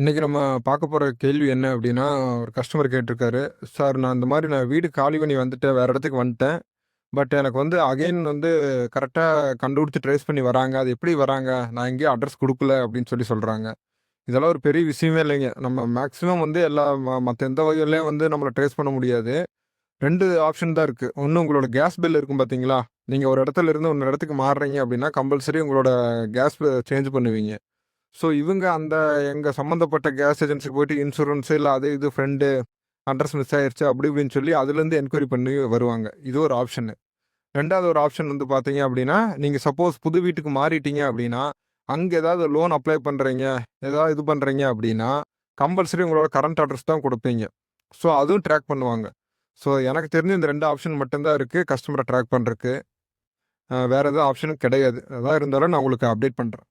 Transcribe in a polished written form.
இன்னைக்கு நம்ம பார்க்க போற கேள்வி என்ன அப்படின்னா, ஒரு கஸ்டமர் கேட்டிருக்காரு. "சார் நான் இந்த மாரி வீடு காலி பண்ணி வந்துட்டேன். வேற இடத்துக்கு வந்துட்டேன். பட் எனக்கு வந்து அகைன் வந்து கரெக்ட்டா கண்டுபிடிச்சு ட்ரேஸ் பண்ணி வராங்க. அது எப்படி வராங்க? நான் எங்கேயும் அட்ரஸ் குடுக்கல." அப்படின்னு சொல்றாங்க. இதெல்லாம் ஒரு பெரிய விஷயமே இல்லைங்க. நம்ம மேக்ஸிமம் வந்து எல்லா மத்த எந்த வகையிலயும் வந்து நம்மள ட்ரேஸ் பண்ண முடியாது. 2 ஆப்ஷன் தான் இருக்கு. ஒண்ணு உங்களோட கேஸ் பில் இருக்கும் பார்த்தீங்களா? நீங்க ஒரு இடத்துல இருந்து இன்னொரு இடத்துக்கு மாறுறீங்க அப்படின்னா, கம்பல்சரி உங்களோட கேஸ் சேஞ்ச் பண்ணுவீங்க. ஸோ இவங்க அந்த எங்க சம்மந்தப்பட்ட கேஸ் ஏஜென்சிக்கு போயிட்டு இன்சூரன்ஸ் இல்ல அது இது ஃப்ரெண்டு அட்ரஸ் மிஸ் ஆயிருச்சு அப்படி இப்படின்னு சொல்லி அதுலேருந்து என்கொயரி பண்ணி வருவாங்க. இது ஒரு ஆப்ஷனு. 2வது ஒரு ஆப்ஷன் வந்து பார்த்தீங்க அப்படின்னா, நீங்க சப்போஸ் புது வீட்டுக்கு மாறிட்டீங்க அப்படின்னா, அங்க ஏதாவது லோன் அப்ளை பண்றீங்க, ஏதாவது இது பண்றீங்க அப்படின்னா, கம்பல்சரி உங்களோட கரண்ட் அட்ரஸ் தான் குடுப்பீங்க. ஸோ அதுவும் ட்ராக் பண்ணுவாங்க. ஸோ எனக்கு தெரிஞ்சு இந்த 2 ஆப்ஷன் மட்டும் தான் இருக்கு கஸ்டமர ட்ராக் பண்றக்கு. வேற எதுவும் ஆப்ஷனும் கிடையாது. எதா இருந்தாலும் நான் உங்களுக்கு அப்டேட் பண்றேன்.